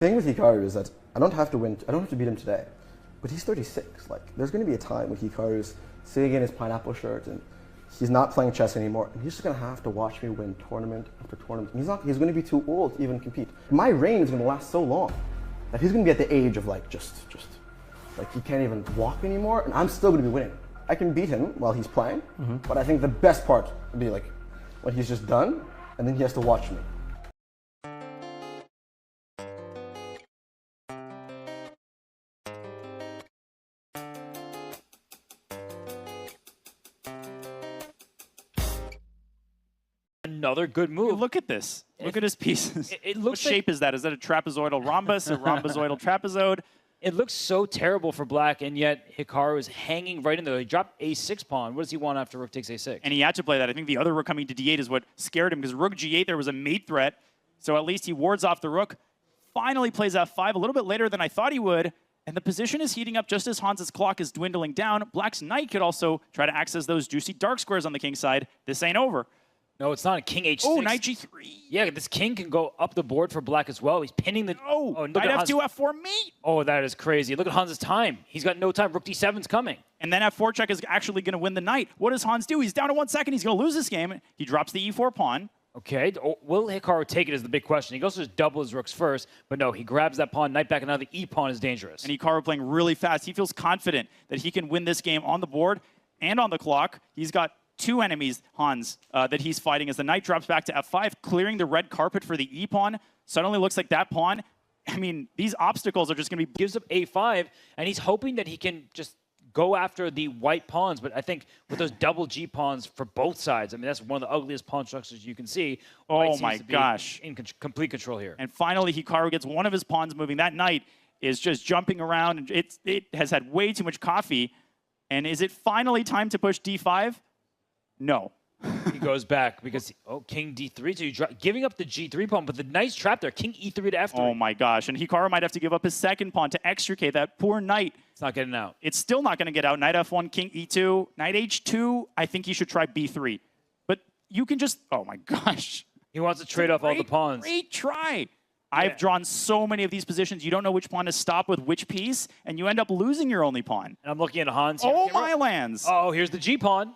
The thing with Hikaru is that I don't have to beat him today, but he's 36. Like, there's going to be a time when Hikaru's sitting in his pineapple shirt and he's not playing chess anymore, and he's just going to have to watch me win tournament after tournament. He's going to be too old to even compete. My reign is going to last so long that he's going to be at the age of like just like he can't even walk anymore, and I'm still going to be winning. I can beat him while he's playing, but I think the best part would be like when he's just done, and then he has to watch me. Another good move. Look at this. Look at his pieces. It What looks shape is that? Is that a trapezoidal rhombus, a rhombozoidal trapezoid? It looks so terrible for black, and yet Hikaru is hanging right in there. He dropped a6 pawn. What does he want after rook takes a6? And he had to play that. I think the other rook coming to d8 is what scared him, because rook g8, there was a mate threat. So at least he wards off the rook. Finally plays f5 a little bit later than I thought he would. And the position is heating up just as Hans's clock is dwindling down. Black's knight could also try to access those juicy dark squares on the king side. This ain't over. No, it's not. King h6. Oh, knight g3. Yeah, this king can go up the board for black as well. He's pinning the... Oh, knight f2, f4 mate. Oh, that is crazy. Look at Hans's time. He's got no time. Rook d7's coming. And then f4 check is actually going to win the knight. What does Hans do? He's down to 1 second. He's going to lose this game. He drops the e4 pawn. Okay, will Hikaru take it is the big question. He goes to just double his rooks first, but no, he grabs that pawn, knight back, and now the e-pawn is dangerous. And Hikaru playing really fast. He feels confident that he can win this game on the board and on the clock. He's got two enemies, Hans, that he's fighting as the knight drops back to f5, clearing the red carpet for the e-pawn. Suddenly looks like that pawn, I mean, these obstacles are just going to be... Gives up a5, and he's hoping that he can just go after the white pawns, but I think with those double G pawns for both sides, I mean, that's one of the ugliest pawn structures you can see. Oh my gosh. In complete control here. And finally, Hikaru gets one of his pawns moving. That knight is just jumping around, and it has had way too much coffee. And is it finally time to push d5? No. He goes back because, king d3, so you're giving up the g3 pawn, but the knight's trapped there. King e3 to f3. Oh my gosh, and Hikaru might have to give up his second pawn to extricate that poor knight. It's not getting out. It's still not going to get out. Knight f1, king e2, knight h2. I think he should try b3. But you can just, oh my gosh. He wants to trade off all the pawns. Great try. I've drawn so many of these positions. You don't know which pawn to stop with which piece, and you end up losing your only pawn. And I'm looking at Hans here. Oh, my lands. Oh, here's the g pawn.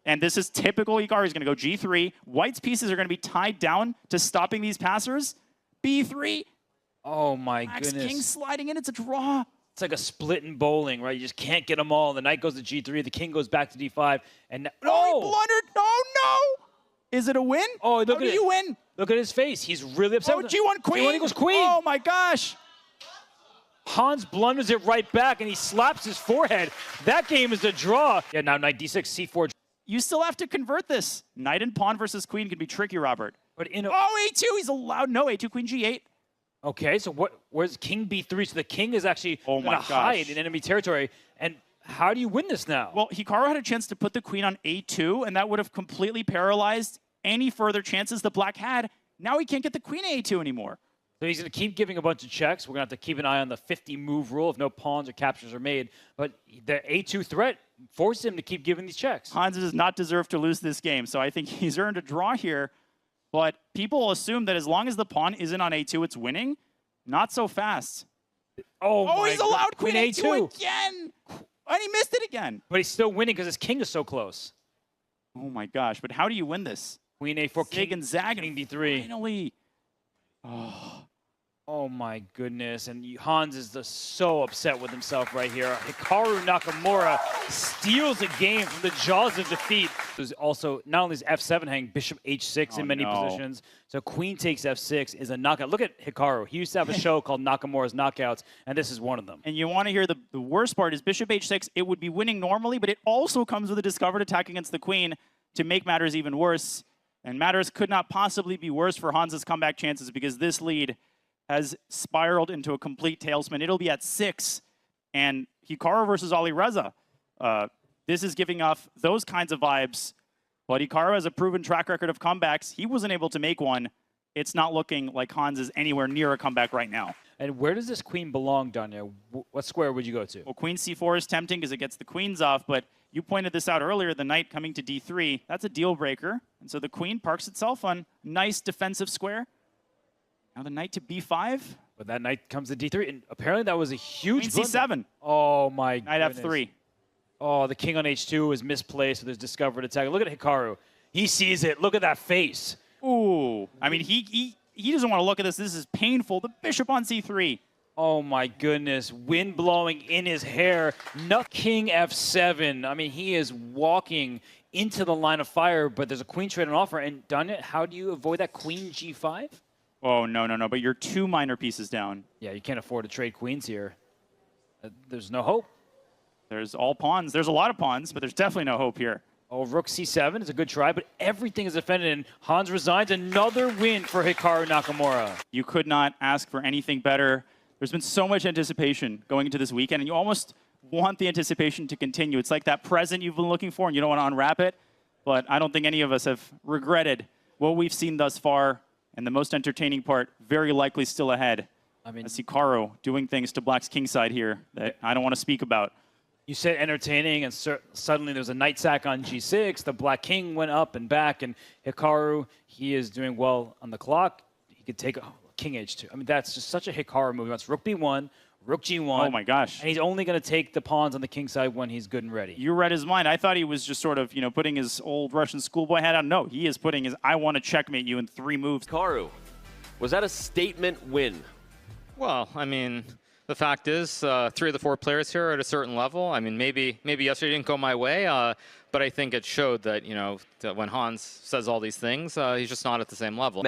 And this is typical Hikaru. He's going to go g3. White's pieces are going to be tied down to stopping these passers. b3. Oh, my Black's goodness. king sliding in. It's a draw. It's like a split in bowling, right? You just can't get them all. The knight goes to g3. The king goes back to d5. And He blundered. Oh, no. Is it a win? Oh, look How at do you win? Look at his face. He's really upset. Oh, g1 queen. G1 equals queen. Oh, my gosh. Hans blunders it right back, and he slaps his forehead. That game is a draw. Yeah, now knight d6, c4. You still have to convert this. Knight and pawn versus queen can be tricky, Robert. But in a2, he's allowed. No, a2, queen g8. Okay, so where's king b3? So the king is actually going to hide in enemy territory. And how do you win this now? Well, Hikaru had a chance to put the queen on a2, and that would have completely paralyzed any further chances the black had. Now he can't get the queen a2 anymore. So he's going to keep giving a bunch of checks. We're going to have to keep an eye on the 50-move rule if no pawns or captures are made. But the a2 threat forces him to keep giving these checks. Hans does not deserve to lose this game, so I think he's earned a draw here. But people assume that as long as the pawn isn't on a2, it's winning. Not so fast. Oh he's allowed queen a2 again! And he missed it again. But he's still winning because his king is so close. Oh my gosh, but how do you win this? Queen a4, king and zag, king d3. Finally. Oh my goodness, and Hans is just so upset with himself right here. Hikaru Nakamura steals a game from the jaws of defeat. There's also not only is f7 hang, bishop h6 in many positions. So queen takes f6 is a knockout. Look at Hikaru. He used to have a show called Nakamura's Knockouts, and this is one of them. And you want to hear the worst part is bishop h6, it would be winning normally, but it also comes with a discovered attack against the queen to make matters even worse. And matters could not possibly be worse for Hans's comeback chances because this lead has spiraled into a complete tailspin. It'll be at 6. And Hikaru versus Ali Reza. This is giving off those kinds of vibes. But Hikaru has a proven track record of comebacks. He wasn't able to make one. It's not looking like Hans is anywhere near a comeback right now. And where does this queen belong, Danya? What square would you go to? Well, queen c4 is tempting because it gets the queens off. But you pointed this out earlier, the knight coming to d3. That's a deal breaker. And so the queen parks itself on nice defensive square. Now the knight to b5. But that knight comes to d3, and apparently that was a huge Queen c7. Oh my Knight goodness. f3. Oh, the king on h2 is misplaced, so there's discovered attack. Look at Hikaru. He sees it. Look at that face. Ooh. I mean, he doesn't want to look at this. This is painful. The bishop on c3. Oh my goodness. Wind blowing in his hair. King f7. I mean, he is walking into the line of fire, but there's a queen trade on offer. And Danya, how do you avoid that queen g5? Oh, no. But you're 2 minor pieces down. Yeah, you can't afford to trade queens here. There's no hope. There's all pawns. There's a lot of pawns, but there's definitely no hope here. Oh, rook c7 is a good try, but everything is defended, and Hans resigns. Another win for Hikaru Nakamura. You could not ask for anything better. There's been so much anticipation going into this weekend, and you almost want the anticipation to continue. It's like that present you've been looking for, and you don't want to unwrap it. But I don't think any of us have regretted what we've seen thus far, and the most entertaining part very likely still ahead. I mean, Hikaru doing things to Black's kingside here that I don't want to speak about. You said entertaining, and suddenly there was a knight sack on g6. The black king went up and back, and Hikaru, he is doing well on the clock. He could take king h2. I mean, that's just such a Hikaru move. He wants rook b1, rook g1. Oh, my gosh. And he's only going to take the pawns on the king side when he's good and ready. You read his mind. I thought he was just sort of, putting his old Russian schoolboy hat on. No, he is putting his, I want to checkmate you in 3 moves. Hikaru, was that a statement win? Well, I mean, the fact is, 3 of the 4 players here are at a certain level. I mean, maybe yesterday didn't go my way, but I think it showed that, that when Hans says all these things, he's just not at the same level.